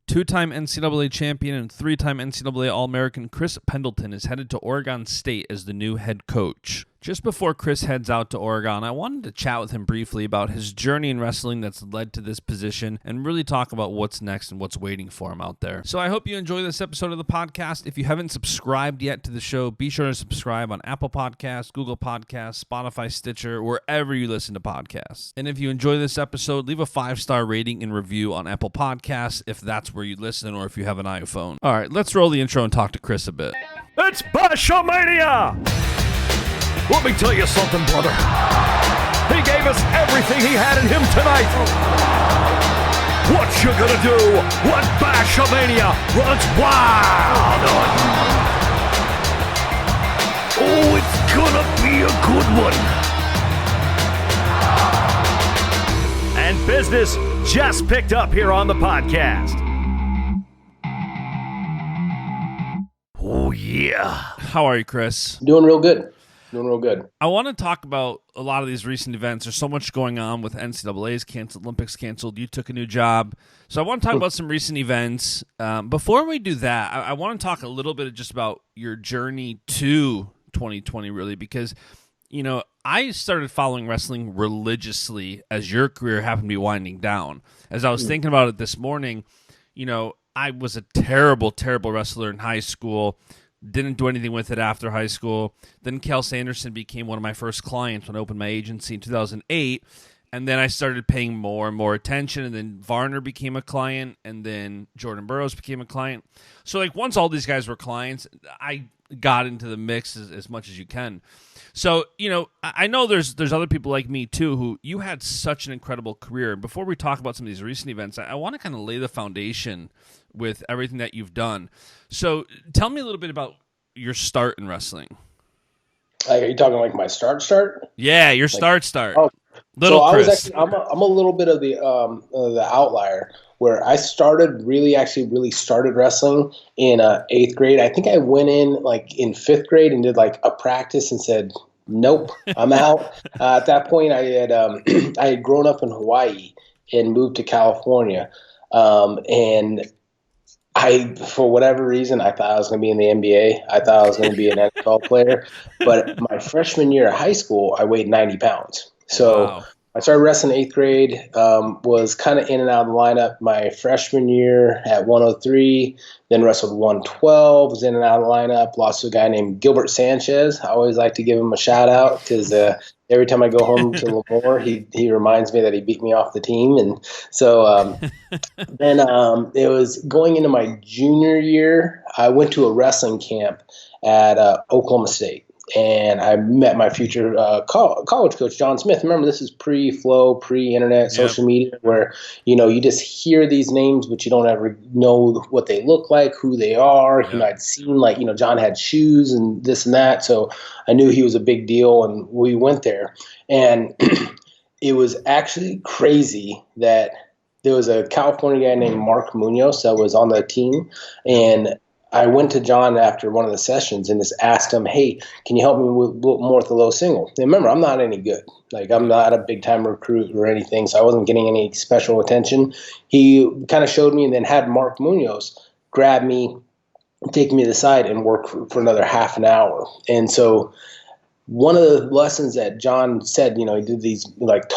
Two-time NCAA champion and three-time NCAA All-American Chris Pendleton is headed to Oregon State as the new head coach. Just before Chris heads out to Oregon, I wanted to chat with him briefly about his journey in wrestling that's led to this position and really talk about what's next and what's waiting for him out there. So I hope you enjoy this episode of the podcast. If you haven't subscribed yet to the show, be sure to subscribe on Apple Podcasts, Google Podcasts, Spotify, Stitcher, wherever you listen to podcasts. And if you enjoy this episode, leave a 5-star rating and review on Apple Podcasts if that's where you listen or if you have an iPhone. All right, let's roll the intro and talk to Chris a bit. It's Baschamania! Let me tell you something, brother. He gave us everything he had in him tonight. What you gonna do when Baschamania runs wild on you? Oh, it's gonna be a good one. And business just picked up here on the podcast. Oh, yeah. How are you, Chris? Doing real good. I want to talk about a lot of these recent events. There's so much going on with NCAA's canceled, Olympics canceled. You took a new job. So I want to talk about some recent events. Before we do that, I want to talk a little bit just about your journey to 2020, really, because, you know, I started following wrestling religiously as your career happened to be winding down. As I was thinking about it this morning, you know, I was a terrible, terrible wrestler in high school. Didn't do anything with it after high school. Then Cal Sanderson became one of my first clients when I opened my agency in 2008. And then I started paying more and more attention. And then Varner became a client. And then Jordan Burroughs became a client. So, like, once all these guys were clients, I got into the mix as much as you can. So, you know, I know there's other people like me, too, who you had such an incredible career. And before we talk about some of these recent events, I want to kind of lay the foundation with everything that you've done. So tell me a little bit about your start in wrestling. Like, are you talking like my start? Yeah, your start. Oh, Little so Chris. I was actually, I'm a little bit of the outlier where I really started wrestling in 8th grade. I think I went in like in 5th grade and did like a practice and said, nope, I'm out. At that point, I had grown up in Hawaii and moved to California, and for whatever reason, I thought I was going to be in the NBA. I thought I was going to be an NFL player. But my freshman year of high school, I weighed 90 pounds. So wow. I started wrestling in 8th grade, was kind of in and out of the lineup my freshman year at 103, then wrestled 112, was in and out of the lineup, lost to a guy named Gilbert Sanchez. I always like to give him a shout out because every time I go home to Lemoore, he reminds me that he beat me off the team. And so then it was going into my junior year, I went to a wrestling camp at Oklahoma State. And I met my future college coach, John Smith. Remember, this is pre-Flow, pre-internet, social media, where, you know, you just hear these names, but you don't ever know what they look like, who they are. You know, I'd seen, like, you know, John had shoes and this and that. So I knew he was a big deal, and we went there. And it was actually crazy that there was a California guy named Mark Munoz that was on the team, and I went to John after one of the sessions and just asked him, hey, can you help me with more with the low single? And remember, I'm not any good. Like, I'm not a big-time recruit or anything, so I wasn't getting any special attention. He kind of showed me and then had Mark Munoz grab me, take me to the side, and work for another half an hour. And so one of the lessons that John said, you know, he did these like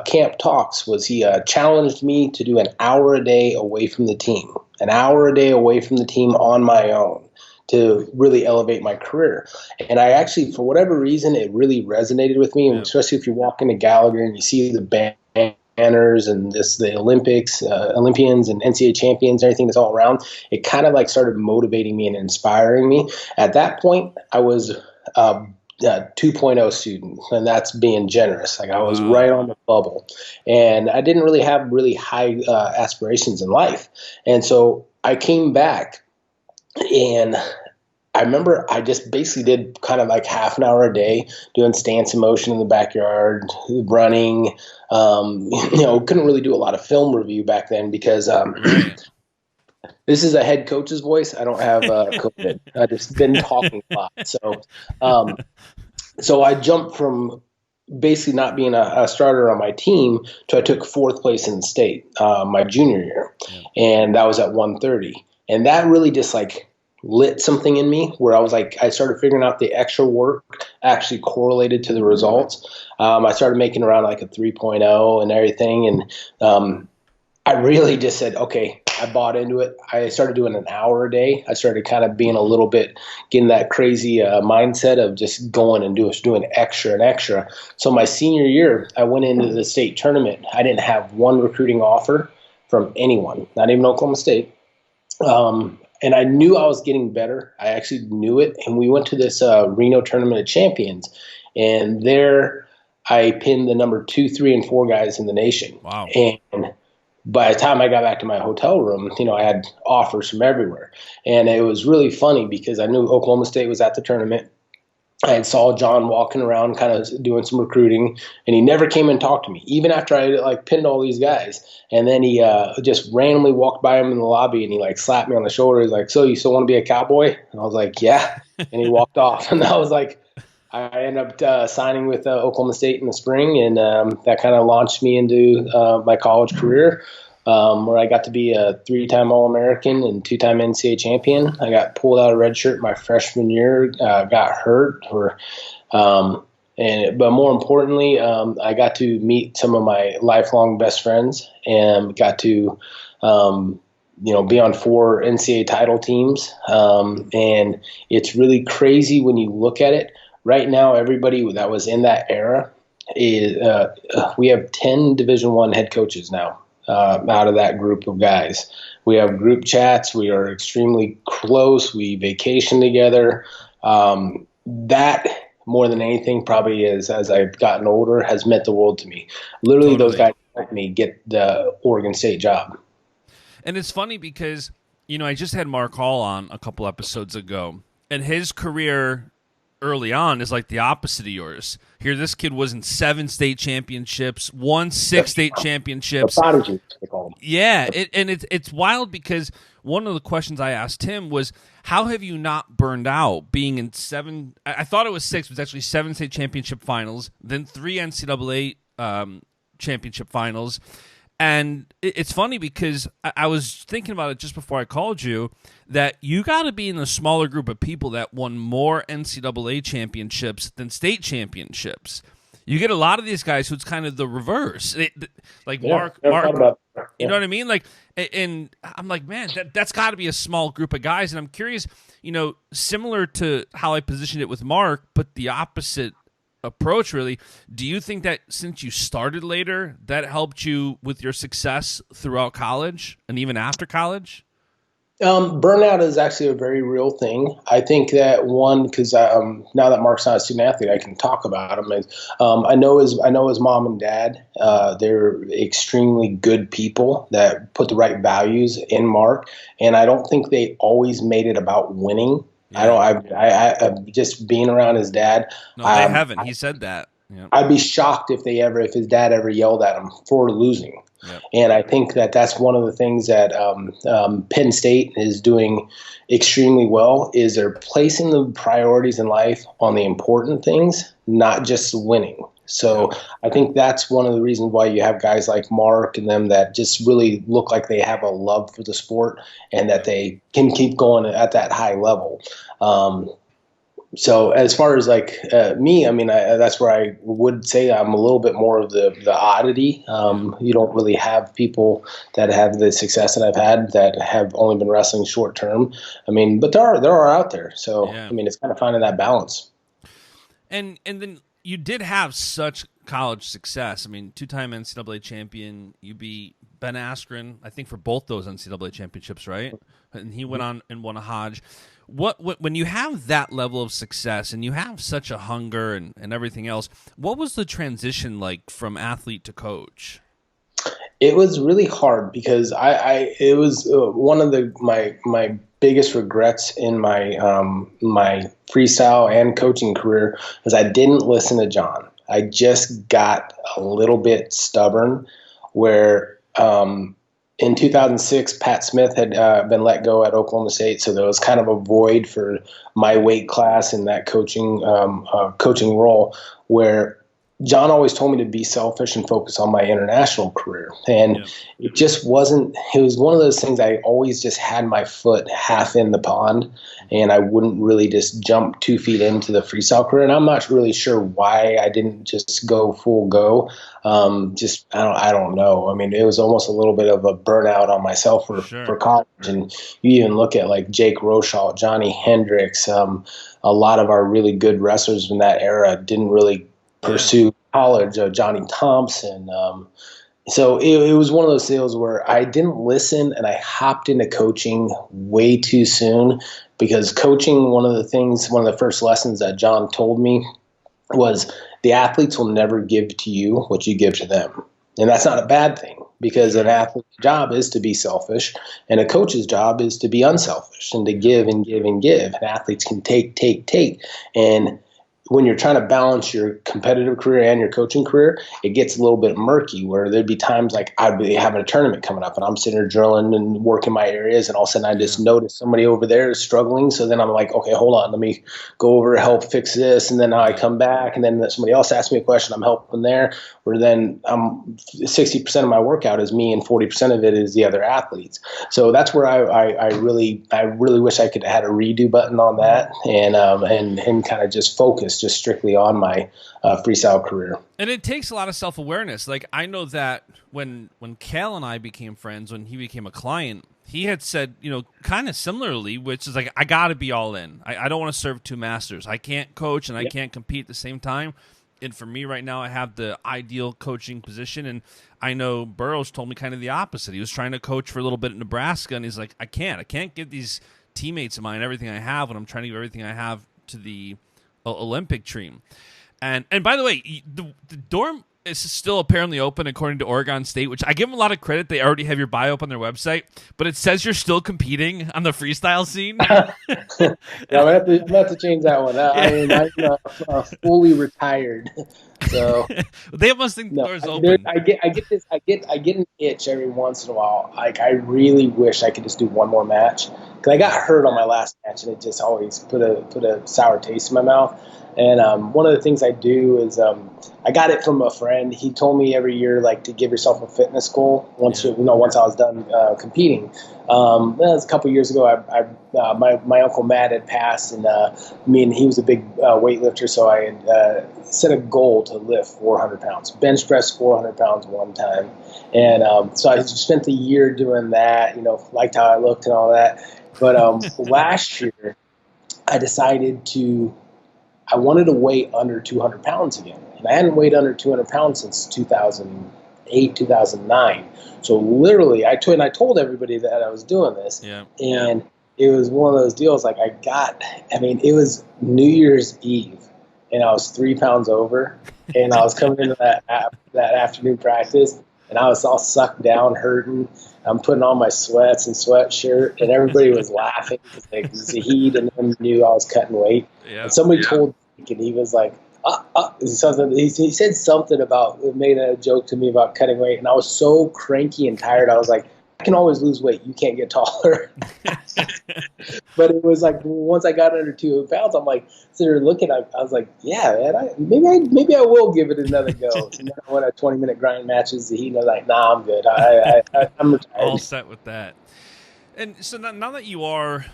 camp talks, was he challenged me to do an hour a day away from the team. An hour a day away from the team on my own to really elevate my career. And I actually, for whatever reason, it really resonated with me, especially if you walk into Gallagher and you see the banners and the Olympics, Olympians and NCAA champions, everything that's all around. It kind of like started motivating me and inspiring me. At that point, I was 2.0 student, and that's being generous. Like, I was right on the bubble, and I didn't really have really high aspirations in life. And so I came back, and I remember I just basically did kind of like half an hour a day doing stance and motion in the backyard, running. You know, couldn't really do a lot of film review back then because this is a head coach's voice. I don't have COVID. I've just been talking a lot. So I jumped from basically not being a starter on my team. So I took 4th place in the state my junior year, and that was at 130. And that really just like lit something in me where I was like, I started figuring out the extra work actually correlated to the results. I started making around like a 3.0 and everything. And I really just said, okay, I bought into it. I started doing an hour a day. I started kind of being a little bit, getting that crazy mindset of just going and doing extra and extra. So my senior year, I went into the state tournament. I didn't have one recruiting offer from anyone, not even Oklahoma State. And I knew I was getting better. I actually knew it. And we went to this Reno Tournament of Champions. And there I pinned the number 2, 3, and 4 guys in the nation. Wow. And by the time I got back to my hotel room, I had offers from everywhere. And it was really funny because I knew Oklahoma State was at the tournament. I had saw John walking around kind of doing some recruiting, and he never came and talked to me, even after I like pinned all these guys. And then he just randomly walked by him in the lobby, and he like slapped me on the shoulder. He's like, "So you still want to be a Cowboy?" And I was like, "Yeah." And he walked off. And I was like, I ended up signing with Oklahoma State in the spring, and that kind of launched me into my college career, where I got to be a 3-time All-American and 2-time NCAA champion. I got pulled out of redshirt my freshman year, got hurt, but more importantly, I got to meet some of my lifelong best friends and got to be on 4 NCAA title teams, and it's really crazy when you look at it. Right now, everybody that was in that era is we have 10 Division I head coaches now out of that group of guys. We have group chats. We are extremely close. We vacation together. That, more than anything, probably as I've gotten older, has meant the world to me. Literally, Those guys helped me get the Oregon State job. And it's funny because, I just had Mark Hall on a couple episodes ago, and his career early on is like the opposite of yours. Here, this kid was in 7 state championships, won 6 state championships. Prodigy, they call them. Yeah, it's wild because one of the questions I asked him was, how have you not burned out being in 7? I thought it was 6, it was actually 7 state championship finals, then 3 NCAA championship finals. And it's funny because I was thinking about it just before I called you, that you got to be in a smaller group of people that won more NCAA championships than state championships. You get a lot of these guys who it's kind of the reverse. Mark, you know what I mean? And I'm like, man, that's got to be a small group of guys. And I'm curious, similar to how I positioned it with Mark, but the opposite approach, really. Do you think that since you started later, that helped you with your success throughout college and even after college? Burnout is actually a very real thing. I think that because now that Mark's not a student athlete, I can talk about him. I know his mom and dad. They're extremely good people that put the right values in Mark, and I don't think they always made it about winning. Yeah. I just being around his dad. No, they haven't. He said that. Yep. I'd be shocked if his dad ever yelled at him for losing. Yep. And I think that that's one of the things that Penn State is doing extremely well is they're placing the priorities in life on the important things, not just winning. So I think that's one of the reasons why you have guys like Mark and them that just really look like they have a love for the sport and that they can keep going at that high level. So as far as me, I mean, that's where I would say I'm a little bit more of the oddity. You don't really have people that have the success that I've had that have only been wrestling short term. I mean, but there are out there. So, yeah. I mean, it's kind of finding that balance. And then you did have such college success. I mean, 2-time NCAA champion. You beat Ben Askren, I think, for both those NCAA championships, right? And he went on and won a Hodge. When you have that level of success and you have such a hunger and everything else, what was the transition like from athlete to coach? It was really hard because it was one of my biggest regrets in my my freestyle and coaching career is I didn't listen to John. I just got a little bit stubborn where in 2006, Pat Smith had been let go at Oklahoma State, so there was kind of a void for my weight class in that coaching role where John always told me to be selfish and focus on my international career. And it just wasn't, it was one of those things I always just had my foot half in the pond, and I wouldn't really just jump 2 feet into the freestyle career. And I'm not really sure why I didn't just go full go. I don't know. I mean, it was almost a little bit of a burnout on myself for college. And you even look at like Jake Rochalt, Johnny Hendricks, a lot of our really good wrestlers in that era didn't really pursue college, Johnny Thompson. So it was one of those deals where I didn't listen, and I hopped into coaching way too soon, because coaching, one of the first lessons that John told me was the athletes will never give to you what you give to them. And that's not a bad thing, because an athlete's job is to be selfish, and a coach's job is to be unselfish and to give and give and give. And athletes can take. And when you're trying to balance your competitive career and your coaching career, it gets a little bit murky, where there'd be times like I'd be having a tournament coming up and I'm sitting there drilling and working my areas, and all of a sudden I just notice somebody over there is struggling. So then I'm like, okay, hold on, let me go over, help fix this. And then I come back, and then somebody else asks me a question, I'm helping there. Where then 60% of my workout is me and 40% of it is the other athletes. So that's where I really wish I could have had a redo button on that, and kind of just focus just strictly on my freestyle career. And it takes a lot of self-awareness. Like, I know that when Cal and I became friends, when he became a client, he had said, kind of similarly, which is like, I got to be all in. I don't want to serve two masters. I can't coach and I can't compete at the same time. And for me right now, I have the ideal coaching position. And I know Burroughs told me kind of the opposite. He was trying to coach for a little bit in Nebraska, and he's like, I can't give these teammates of mine everything I have when I'm trying to give everything I have to the Olympic dream. And by the way, the dorm is still apparently open according to Oregon State, which I give them a lot of credit. They already have your bio up on their website, but it says you're still competing on the freestyle scene. Yeah, I'm gonna have to change that one. I'm fully retired, so they must think the door's open. I get an itch every once in a while. Like, I really wish I could just do one more match, because I got hurt on my last match, and it just always put a sour taste in my mouth. And one of the things I do is I got it from a friend. He told me every year, like, to give yourself a fitness goal once I was done competing. That was a couple years ago. My Uncle Matt had passed, and he was a big weightlifter, so I had set a goal to lift 400 pounds, bench press 400 pounds one time. And so I spent the year doing that, liked how I looked and all that. But last year I decided I wanted to weigh under 200 pounds again. And I hadn't weighed under 200 pounds since 2008, 2009. So literally, I told everybody that I was doing this. Yeah. And it was one of those deals, like, it was New Year's Eve, and I was 3 pounds over, and I was coming into that afternoon practice, and I was all sucked down, hurting. I'm putting on my sweats and sweatshirt, and everybody was laughing because, like, Zahid and them knew I was cutting weight. Yeah, and somebody told Zeke, and he was like, he said something about, made a joke to me about cutting weight, and I was so cranky and tired. I was like, I can always lose weight. You can't get taller. But it was like, once I got under 200 pounds, I'm like, looking, I was like, yeah, man, maybe I will give it another go. And then I went at 20-minute grind matches. He was like, nah, I'm good. I'm retired. All set with that. And so now that you are,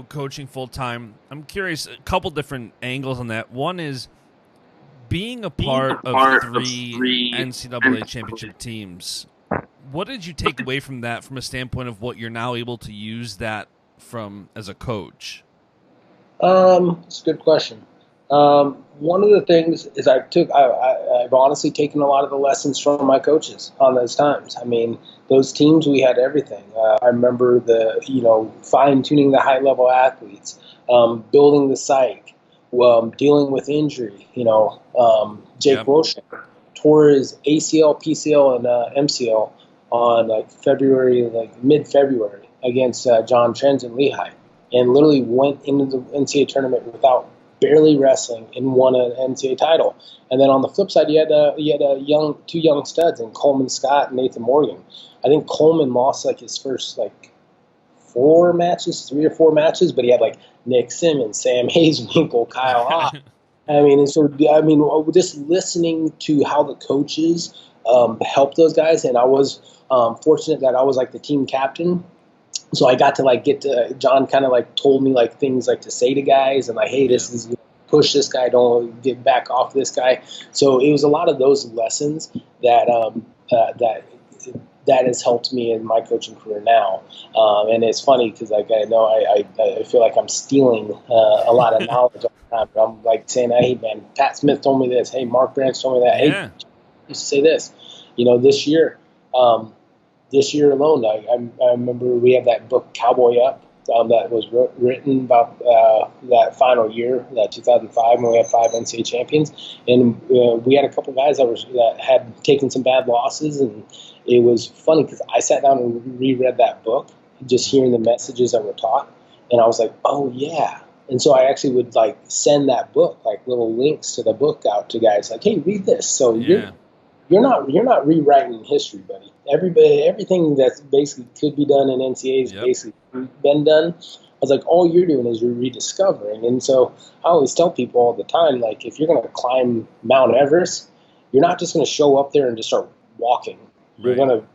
coaching full time, I'm curious, a couple different angles on that. One is being a part of three NCAA championship teams. What did you take away from that, from a standpoint of what you're now able to use that from as a coach? It's a good question. One of the things is I've honestly taken a lot of the lessons from my coaches on those times. I mean, those teams, we had everything. I remember fine tuning the high level athletes, building the psych, dealing with injury. Jake Rochalt tore his ACL, PCL, and MCL on mid-February against John Trends in Lehigh, and literally went into the NCAA tournament without barely wrestling and won an NCAA title. And then on the flip side, you had two young studs in Coleman Scott and Nathan Morgan. I think Coleman lost his first 3 or 4 matches, but he had Nick Simmons, Sam Hayeswinkle, Kyle Ott. I mean, and so just listening to how the coaches help those guys, and I was fortunate that I was like the team captain, so I got to like John kind of like told me like things like to say to guys and like, hey, this is push this guy, don't get back off this guy. So it was a lot of those lessons that that has helped me in my coaching career now. And it's funny because like I know I feel like I'm stealing a lot of knowledge all the time. But I'm like saying, hey man, Pat Smith told me this. Hey, Mark Branch told me that. Yeah. Hey, used to say this. This year. This year alone, I remember we had that book Cowboy Up that was written about that final year, that 2005, when we had 5 NCAA champions, and we had a couple guys that had taken some bad losses, and it was funny because I sat down and reread that book, just hearing the messages that were taught, and I was like, oh yeah. And so I actually would like send that book, like little links to the book out to guys, like, hey, read this. So you're not rewriting history, buddy. Everything that's basically could be done in NCAA is basically been done. I was like, all you're doing is you're rediscovering. And so I always tell people all the time, like, if you're going to climb Mount Everest, you're not just going to show up there and just start walking. Right. You're going to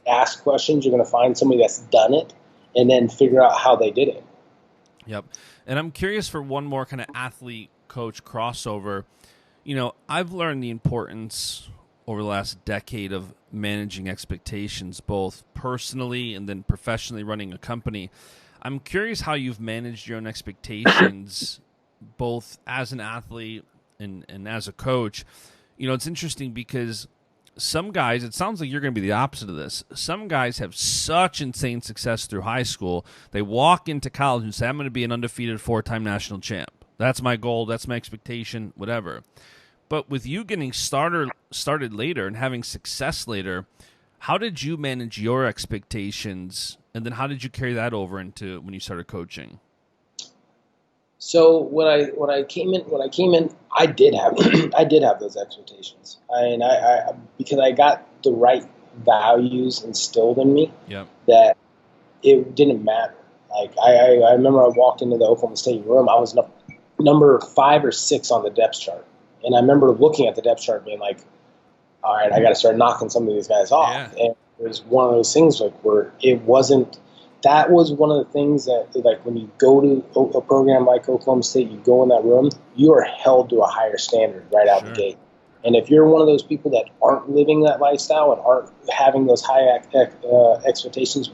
ask questions. You're going to find somebody that's done it and then figure out how they did it. Yep. And I'm curious for one more kind of athlete-coach crossover. I've learned the importance over the last decade of managing expectations, both personally and then professionally running a company. I'm curious how you've managed your own expectations, both as an athlete and as a coach. It's interesting because some guys, it sounds like you're going to be the opposite of this. Some guys have such insane success through high school. They walk into college and say, I'm going to be an undefeated 4-time national champ. That's my goal. That's my expectation, whatever. But with you getting started later and having success later, how did you manage your expectations, and then how did you carry that over into when you started coaching? So when I came in, I did have those expectations. I because I got the right values instilled in me. Yep. That it didn't matter. Like I remember I walked into the Oklahoma State room. I was number 5 or 6 on the depth chart. And I remember looking at the depth chart being like, all right, I got to start knocking some of these guys off. Yeah. And it was one of those things like where it wasn't – that was one of the things that like when you go to a program like Oklahoma State, you go in that room, you are held to a higher standard right out the gate. And if you're one of those people that aren't living that lifestyle and aren't having those high expectations,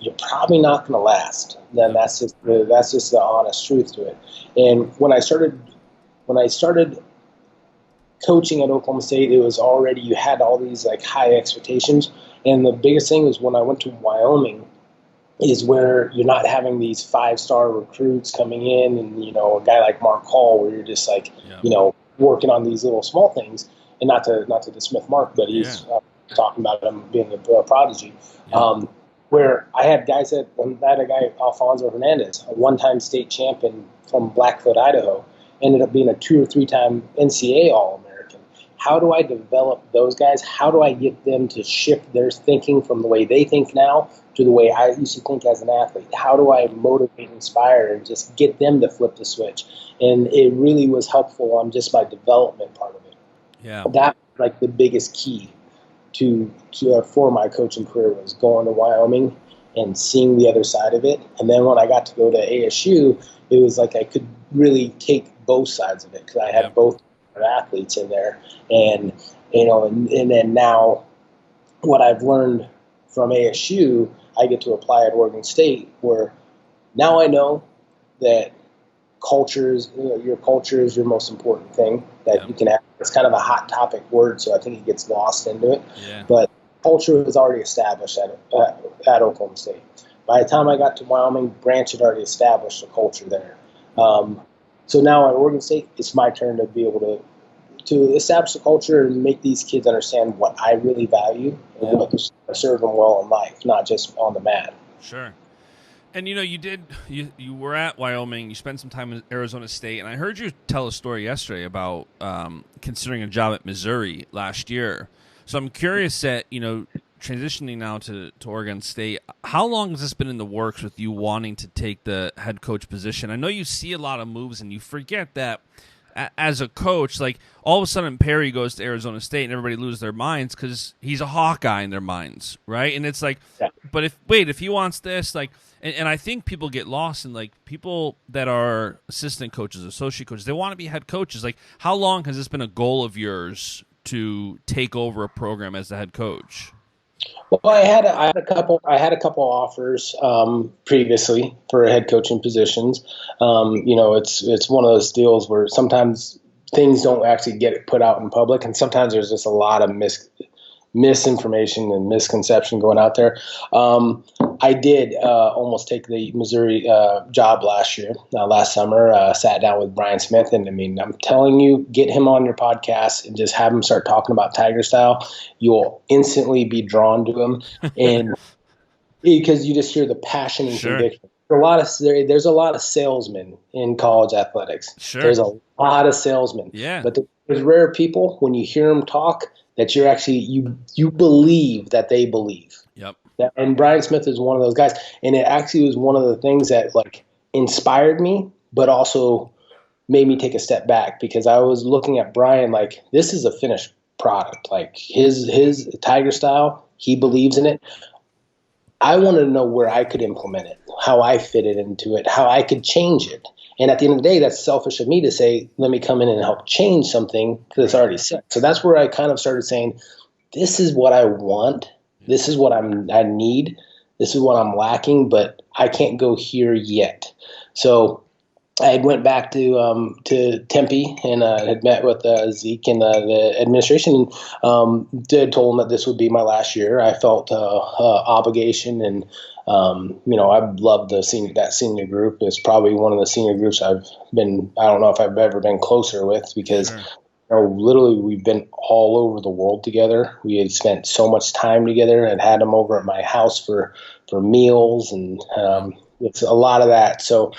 you're probably not going to last. Then that's just the honest truth to it. And when I started coaching at Oklahoma State, it was already, you had all these like high expectations. And the biggest thing is when I went to Wyoming is where you're not having these 5-star recruits coming in and, a guy like Mark Hall where you're just like, working on these little small things. And not to dismiss Mark, but he's talking about him being a prodigy. Yeah. Where I had guys I had a guy, Alfonso Hernandez, a 1-time state champion from Blackfoot, Idaho, ended up being a 2 or 3-time NCAA All-American. How do I develop those guys? How do I get them to shift their thinking from the way they think now to the way I used to think as an athlete? How do I motivate, inspire, and just get them to flip the switch? And it really was helpful on just my development part of it. Yeah, that like the biggest key to for my coaching career was going to Wyoming and seeing the other side of it. And then when I got to go to ASU, it was like I could really take both sides of it because I had both athletes in there. And, and then now what I've learned from ASU, I get to apply at Oregon State, where now I know that your culture is your most important thing that you can have. It's kind of a hot topic word, so I think it gets lost into it. Yeah. But culture was already established at Oklahoma State. By the time I got to Wyoming, Branch had already established a culture there. So now at Oregon State, it's my turn to be able to establish the culture and make these kids understand what I really value and what to serve them well in life, not just on the mat. Sure. And you were at Wyoming, you spent some time in Arizona State, and I heard you tell a story yesterday about considering a job at Missouri last year. So I'm curious that, transitioning now to Oregon State, how long has this been in the works with you wanting to take the head coach position? I know you see a lot of moves and you forget that as a coach, like all of a sudden Perry goes to Arizona State and everybody loses their minds because he's a Hawkeye in their minds, right? And it's like, but if he wants this, like, and I think people get lost in like people that are assistant coaches, associate coaches, they want to be head coaches. Like, how long has this been a goal of yours to take over a program as the head coach? Well, I had a couple offers previously for head coaching positions. It's one of those deals where sometimes things don't actually get put out in public, and sometimes there's just a lot of misinformation and misconception going out there. I did almost take the Missouri job last summer. Sat down with Brian Smith, and I mean, I'm telling you, get him on your podcast and just have him start talking about Tiger Style. You'll instantly be drawn to him, and because you just hear the passion and conviction. There's a lot of salesmen in college athletics. Sure. There's a lot of salesmen. Yeah. But there's rare people when you hear them talk that you're actually you believe that they believe. Yep. And Brian Smith is one of those guys, and it actually was one of the things that like inspired me, but also made me take a step back because I was looking at Brian like this is a finished product. Like his Tiger Style, he believes in it. I wanted to know where I could implement it, how I fit it into it, how I could change it. And at the end of the day, that's selfish of me to say, let me come in and help change something because it's already set. So that's where I kind of started saying, this is what I want. This is what I need. This is what I'm lacking, but I can't go here yet. So I went back to Tempe and had met with Zeke and the administration and told them that this would be my last year. I felt obligation and I loved that senior group. It's probably one of the senior groups I don't know if I've ever been closer with because literally we've been all over the world together. We had spent so much time together and had them over at my house for meals and it's a lot of that. So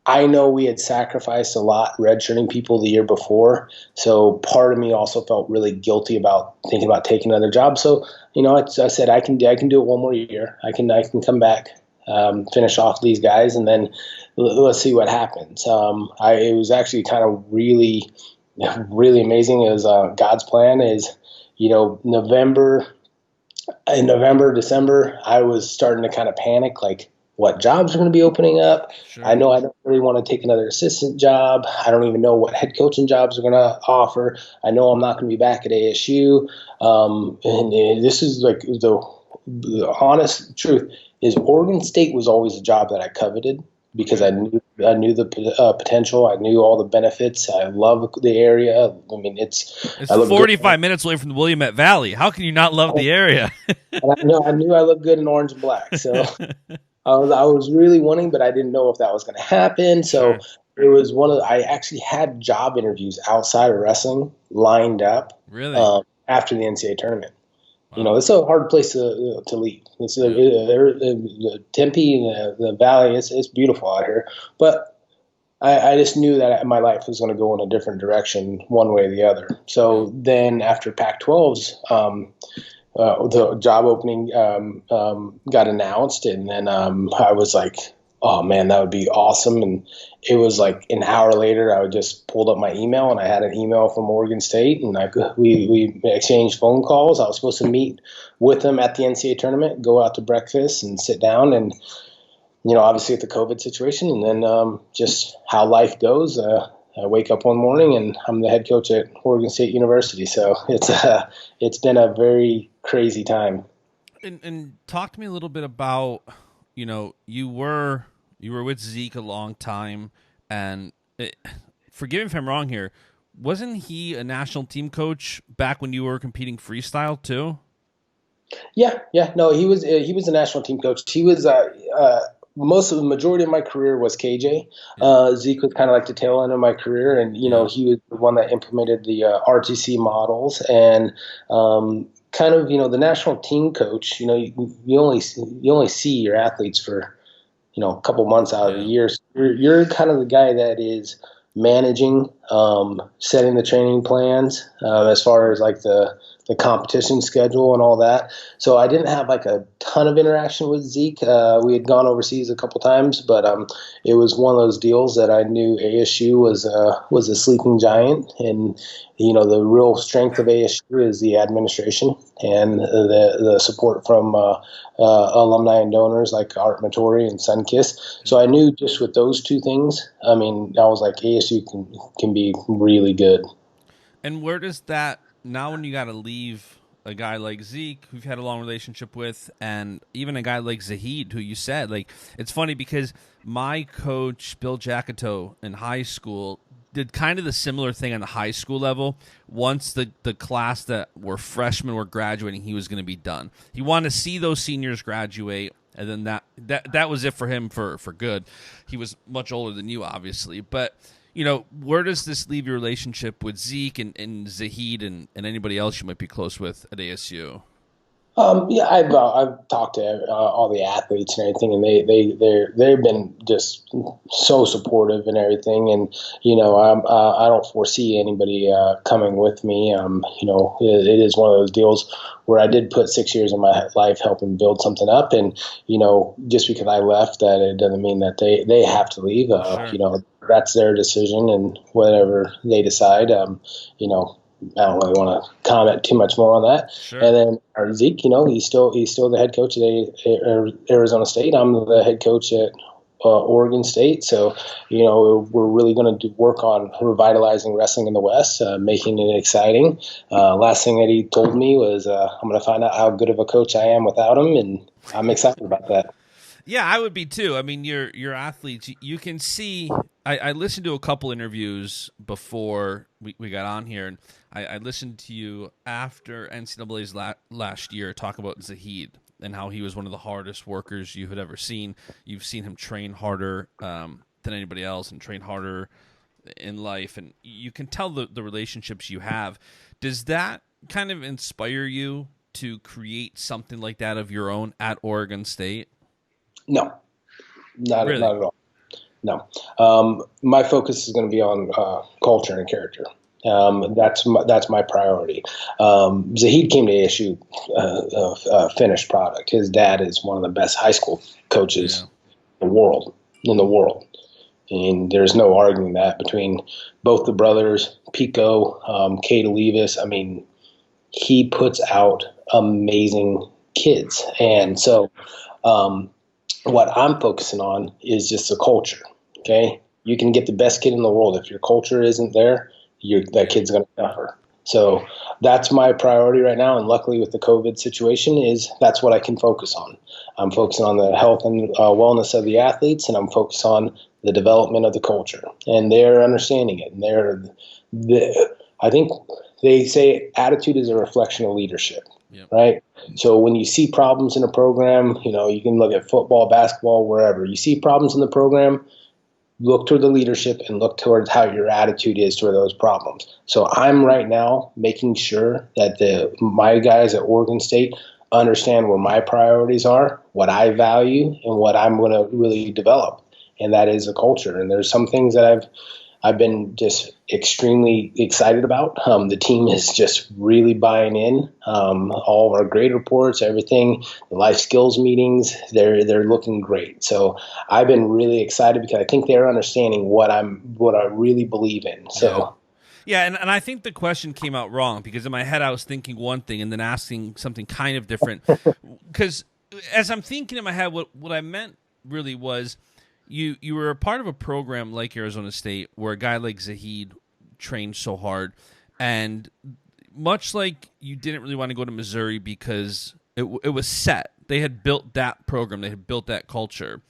I know we had sacrificed a lot redshirting people the year before. So part of me also felt really guilty about thinking about taking another job. So, I said, I can do it one more year. I can come back, finish off these guys, and then let's see what happens. It was actually kind of really, really amazing. It was God's plan is, November, December, I was starting to kind of panic, like, what jobs are going to be opening up. Sure. I know I don't really want to take another assistant job. I don't even know what head coaching jobs are going to offer. I know I'm not going to be back at ASU. And this is like the honest truth is Oregon State was always a job that I coveted because I knew the potential. I knew all the benefits. I love the area. I mean, it's 45 minutes away from the Willamette Valley. How can you not love the area? I knew I looked good in orange and black. So I was really wanting, but I didn't know if that was going to happen. So it was I actually had job interviews outside of wrestling lined up. Really? After the NCAA tournament. Wow. It's a hard place to leave. It's Tempe, the Valley. It's beautiful out here, but I just knew that my life was going to go in a different direction, one way or the other. So then after Pac-12's. The job opening got announced, and then I was like, oh, man, that would be awesome. And it was like an hour later, I just pulled up my email, and I had an email from Oregon State, and we exchanged phone calls. I was supposed to meet with them at the NCAA tournament, go out to breakfast and sit down, and, obviously at the COVID situation, and then just how life goes. I wake up one morning and I'm the head coach at Oregon State University. So it's been a very crazy time. And talk to me a little bit about, you were with Zeke a long time, and forgive me if I'm wrong here. Wasn't he a national team coach back when you were competing freestyle too? Yeah. No, he was a national team coach. He was most of the majority of my career was KJ. Zeke was kind of like the tail end of my career, and he was the one that implemented the RTC models and kind of the national team coach. You only see your athletes for a couple months out of the year. So you're kind of the guy that is managing, setting the training plans as far as like the the competition schedule and all that. So I didn't have like a ton of interaction with Zeke. We had gone overseas a couple times, but it was one of those deals that I knew ASU was a sleeping giant, and the real strength of ASU is the administration and the support from alumni and donors like Art Matori and Sunkiss. So I knew just with those two things, I was like, ASU can be really good. And where does that, now when you got to leave a guy like Zeke, who you've had a long relationship with, and even a guy like Zahid, who you said, like, it's funny because my coach, Bill Jacato, in high school, did kind of the similar thing on the high school level. Once the class that were freshmen were graduating, he was going to be done. He wanted to see those seniors graduate, and then that was it for him for good. He was much older than you, obviously. But, where does this leave your relationship with Zeke and Zahid and anybody else you might be close with at ASU? Yeah, I've talked to all the athletes and everything, and they've been just so supportive and everything. And I don't foresee anybody coming with me. It is one of those deals where I did put 6 years of my life helping build something up, and just because I left, that it doesn't mean that they have to leave. Sure. That's their decision, and whatever they decide, I don't really want to comment too much more on that. Sure. And then our Zeke, he's still the head coach at Arizona State. I'm the head coach at Oregon State. So, we're really going to work on revitalizing wrestling in the West, making it exciting. Last thing that he told me was, I'm going to find out how good of a coach I am without him, and I'm excited about that. Yeah, I would be too. I mean, your athletes, you can see. I listened to a couple interviews before we got on here, and I listened to you after NCAA's last year talk about Zahid and how he was one of the hardest workers you had ever seen. You've seen him train harder than anybody else and train harder in life, and you can tell the relationships you have. Does that kind of inspire you to create something like that of your own at Oregon State? No, not Really? at all. No. My focus is going to be on culture and character. That's my priority. Zahid came to ASU finished product. His dad is one of the best high school coaches in the world. And there's no arguing that between both the brothers, Pico, Kate Olivas. He puts out amazing kids. And so what I'm focusing on is just the culture. Okay, you can get the best kid in the world. If your culture isn't there, that kid's going to suffer. So that's my priority right now. And luckily with the COVID situation that's what I can focus on. I'm focusing on the health and wellness of the athletes, and I'm focused on the development of the culture. And they're understanding it. And I think they say attitude is a reflection of leadership. Yep. Right. So when you see problems in a program, you can look at football, basketball, wherever you see problems in the program, look toward the leadership and look towards how your attitude is toward those problems. So I'm right now making sure that my guys at Oregon State understand where my priorities are, what I value, and what I'm going to really develop. And that is a culture. And there's some things that I've been just extremely excited about. The team is just really buying in. All of our grade reports, everything, the life skills meetings, they're looking great. So I've been really excited because I think they're understanding what I really believe in. So. Yeah, and I think the question came out wrong because in my head I was thinking one thing and then asking something kind of different. Because as I'm thinking in my head, what I meant really was you were a part of a program like Arizona State where a guy like Zahid trained so hard, and much like you didn't really want to go to Missouri because it was set. They had built that program. They had built that culture.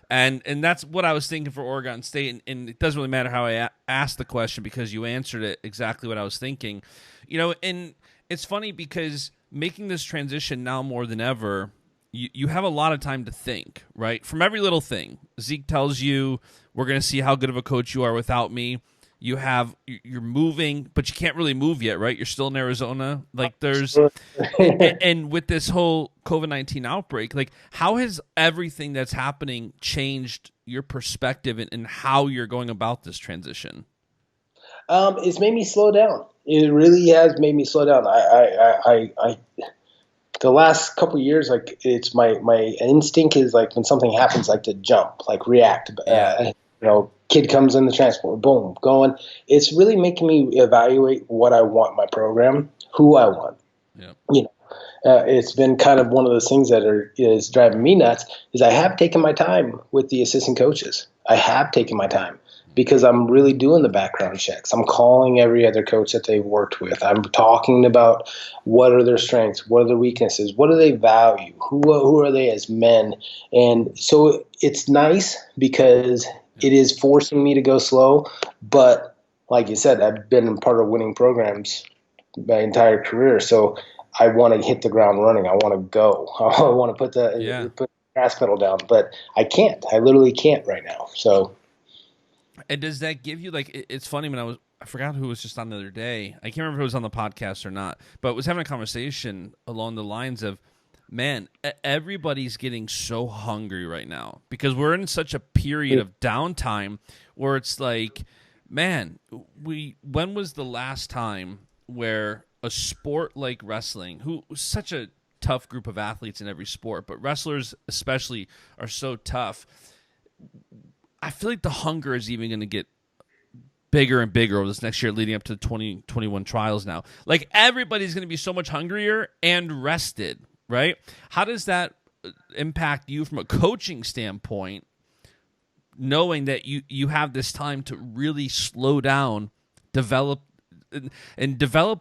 And that's what I was thinking for Oregon State, and it doesn't really matter how I asked the question because you answered it exactly what I was thinking. And it's funny because making this transition now more than ever, you have a lot of time to think, right? From every little thing. Zeke tells you, we're going to see how good of a coach you are without me. You're moving, but you can't really move yet, right? You're still in Arizona. Like and with this whole COVID-19 outbreak, like how has everything that's happening changed your perspective and how you're going about this transition? It's made me slow down. It really has made me slow down. I the last couple of years, like it's my instinct is like when something happens, like to jump, like react. Kid comes in the transport, boom, going. It's really making me evaluate what I want my program, who I want. Yeah. It's been kind of one of those things that is driving me nuts. Is I have taken my time with the assistant coaches. I have taken my time because I'm really doing the background checks. I'm calling every other coach that they've worked with. I'm talking about what are their strengths, what are their weaknesses, what do they value, who are they as men. And so it's nice because it is forcing me to go slow. But like you said, I've been part of winning programs my entire career. So I want to hit the ground running. I want to go. I want to put the gas pedal down, but I can't. I literally can't right now. So. And does that give you, like, it's funny when I forgot who was just on the other day. I can't remember if it was on the podcast or not, but was having a conversation along the lines of, man, everybody's getting so hungry right now because we're in such a period of downtime where it's like, man, when was the last time where a sport like wrestling, who was such a tough group of athletes in every sport, but wrestlers especially are so tough, I feel like the hunger is even going to get bigger and bigger over this next year leading up to the 2021 trials now. Like, everybody's going to be so much hungrier and rested, right? How does that impact you from a coaching standpoint, knowing that you have this time to really slow down, develop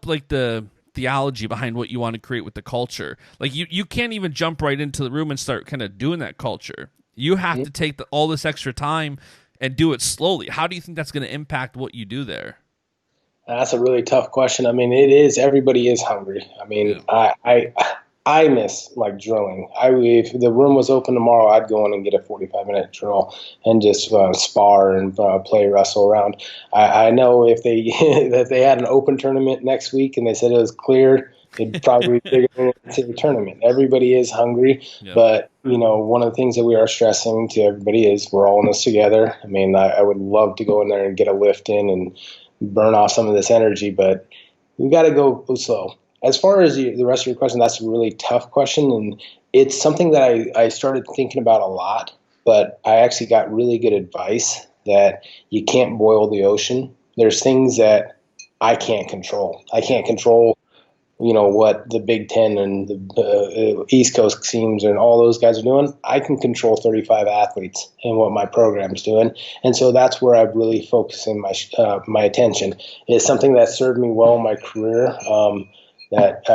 like the theology behind what you want to create with the culture? Like, you can't even jump right into the room and start kind of doing that culture. You have to take all this extra time and do it slowly. How do you think that's going to impact what you do there? That's a really tough question. I mean, it is. Everybody is hungry. I mean, I miss like drilling. If the room was open tomorrow, I'd go in and get a 45-minute drill and just spar and play wrestle around. I know if they had an open tournament next week and they said it was cleared, it'd probably be bigger than the tournament. Everybody is hungry, but one of the things that we are stressing to everybody is we're all in this together. I mean, I would love to go in there and get a lift in and burn off some of this energy, but we got to go slow. As far as the rest of your question, that's a really tough question, and it's something that I started thinking about a lot, but I actually got really good advice that you can't boil the ocean. There's things that I can't control. I can't control what the Big Ten and the East Coast teams and all those guys are doing. I can control 35 athletes and what my program's doing. And so that's where I'm really focusing my attention. It's something that served me well in my career, that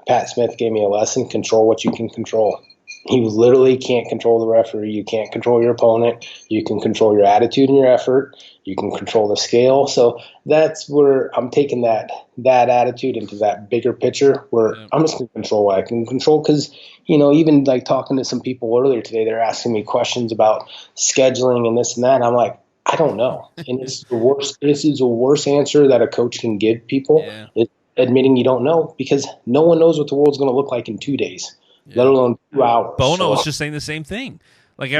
Pat Smith gave me a lesson: control what you can control. You literally can't control the referee. You can't control your opponent. You can control your attitude and your effort. You can control the scale. So that's where I'm taking that attitude into that bigger picture where I'm just going to control what I can control. Because, even like talking to some people earlier today, they're asking me questions about scheduling and this and that. And I'm like, I don't know. And it's the worst. This is the worst answer that a coach can give people. Is admitting you don't know, because no one knows what the world's going to look like in 2 days. Let alone 2 hours. Bono was just saying the same thing. Like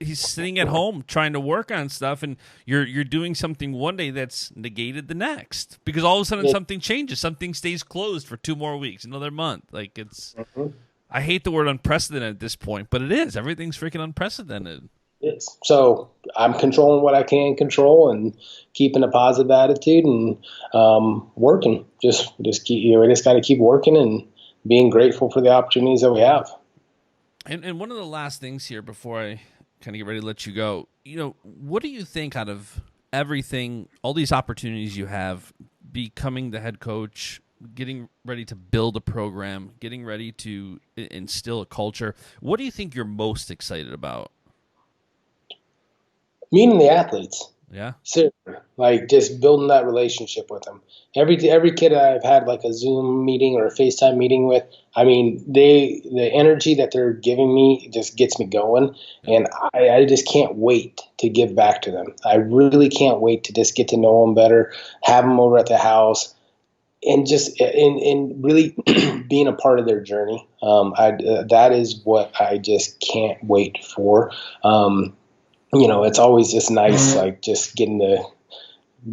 he's sitting at home trying to work on stuff, and you're doing something one day that's negated the next because all of a sudden something changes. Something stays closed for 2 more weeks, another month. Like it's, I hate the word unprecedented at this point, but it is. Everything's freaking unprecedented. Yes. So I'm controlling what I can control and keeping a positive attitude and working. Just keep. We just got to keep working and being grateful for the opportunities that we have. And one of the last things here before I kind of get ready to let you go, what do you think out of everything, all these opportunities you have, becoming the head coach, getting ready to build a program, getting ready to instill a culture, what do you think you're most excited about? Meeting the athletes. Yeah. Seriously. Like just building that relationship with them. Every kid I've had like a Zoom meeting or a FaceTime meeting with, I mean, the energy that they're giving me just gets me going. And I just can't wait to give back to them. I really can't wait to just get to know them better, have them over at the house, and just and really being a part of their journey. That is what I just can't wait for. It's always just nice, like just getting to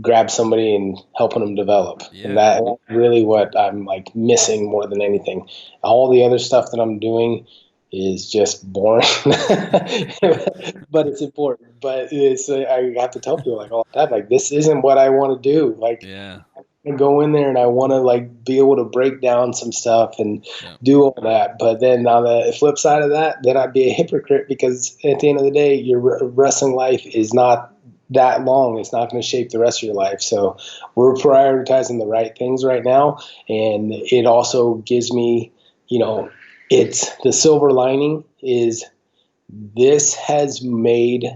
grab somebody and helping them develop. Yeah. And that's really what I'm like missing more than anything. All the other stuff that I'm doing is just boring, but it's important. But I have to tell people like all the time, like, this isn't what I want to do. Like, Yeah. I go in there and I want to like be able to break down some stuff and do all that. But then on the flip side of that, then I'd be a hypocrite, because at the end of the day, your wrestling life is not that long. It's not going to shape the rest of your life. So we're prioritizing the right things right now. And it also gives me, it's the silver lining is this has really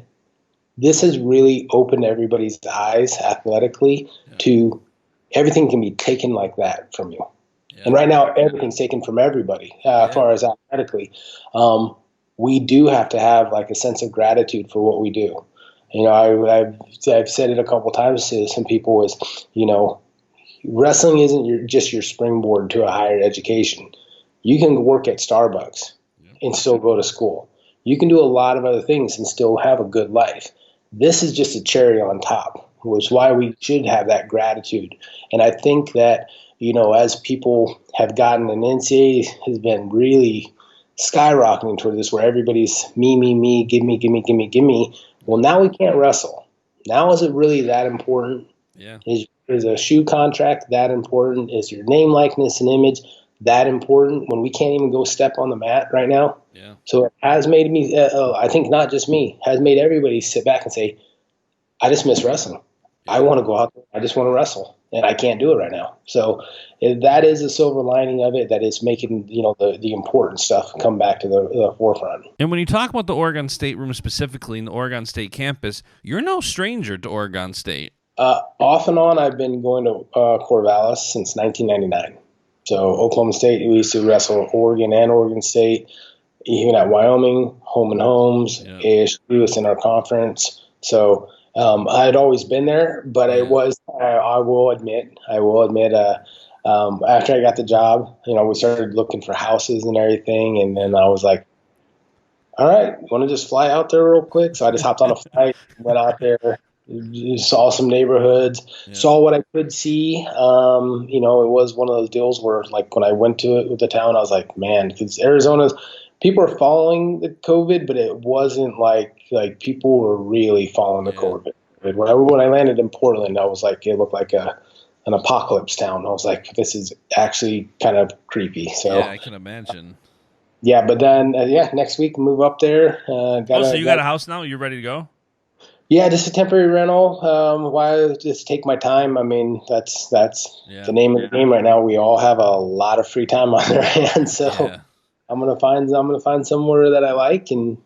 opened everybody's eyes athletically to everything can be taken like that from you. Yeah. And right now, everything's taken from everybody as far as athletically. We do have to have like a sense of gratitude for what we do. I've said it a couple times to some people is, wrestling isn't just your springboard to a higher education. You can work at Starbucks and still go to school. You can do a lot of other things and still have a good life. This is just a cherry on top, which is why we should have that gratitude. And I think that, as people have gotten, and NCAA has been really skyrocketing toward this, where everybody's me, give me. Well, now we can't wrestle. Now is it really that important? Yeah. Is a shoe contract that important? Is your name, likeness, and image that important when we can't even go step on the mat right now? Yeah. So it has made me, I think not just me, has made everybody sit back and say, I just miss wrestling. I want to go out there. I just want to wrestle, and I can't do it right now. So that is a silver lining of it, that is making, the important stuff come back to the forefront. And when you talk about the Oregon State room specifically, in the Oregon State campus, you're no stranger to Oregon State. Off and on, I've been going to Corvallis since 1999. So Oklahoma State, we used to wrestle Oregon and Oregon State, even at Wyoming, home and homes, ASU, it's in our conference. So I had always been there, but I will admit, after I got the job, we started looking for houses and everything. And then I was like, all right, want to just fly out there real quick? So I just hopped on a flight, went out there, saw some neighborhoods, saw what I could see. It was one of those deals where, like, when I went to it with the town, I was like, man, because Arizona's people are following the COVID, but it wasn't like people were really following the COVID. When I landed in Portland, I was like, it looked like an apocalypse town. I was like, this is actually kind of creepy. So yeah, I can imagine. But then next week move up there. So you got a house now? You're ready to go? Yeah, just a temporary rental. Why just take my time? I mean, that's the name of the game right now. We all have a lot of free time on our hands, so I'm gonna find somewhere that I like and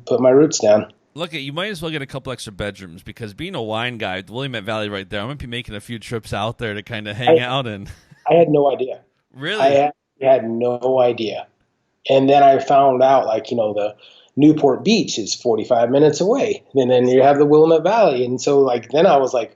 put my roots down. Look, you might as well get a couple extra bedrooms, because being a wine guy, the Willamette Valley right there, I'm gonna be making a few trips out there to kind of hang out. And I had no idea. Really? I had no idea, and then I found out, the Newport Beach is 45 minutes away. And then you have the Willamette Valley. And so then I was like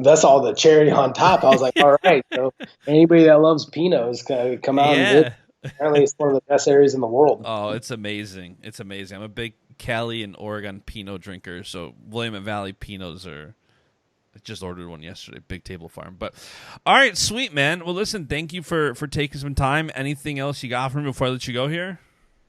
that's all the cherry on top. I was like, all right, so anybody that loves Pinots can come out and visit. Apparently it's one of the best areas in the world. Oh, it's amazing. It's amazing. I'm a big Cali and Oregon Pinot drinker. So Willamette Valley Pinots I just ordered one yesterday, Big Table Farm. But all right, sweet, man. Well, listen, thank you for taking some time. Anything else you got for me before I let you go here?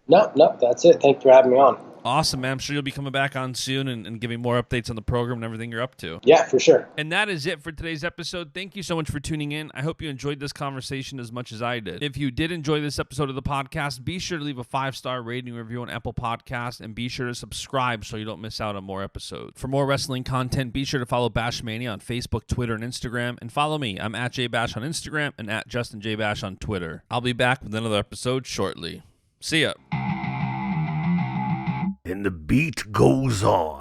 No, that's it. Thank you for having me on. Awesome, man. I'm sure you'll be coming back on soon and giving more updates on the program and everything you're up to. Yeah, for sure. And that is it for today's episode. Thank you so much for tuning in. I hope you enjoyed this conversation as much as I did. If you did enjoy this episode of the podcast, be sure to leave a 5-star rating review on Apple Podcasts, and be sure to subscribe so you don't miss out on more episodes. For more wrestling content, be sure to follow Baschamania on Facebook, Twitter, and Instagram, and follow me. I'm at JBash on Instagram and at JustinJBash on Twitter. I'll be back with another episode shortly. See ya. And the beat goes on.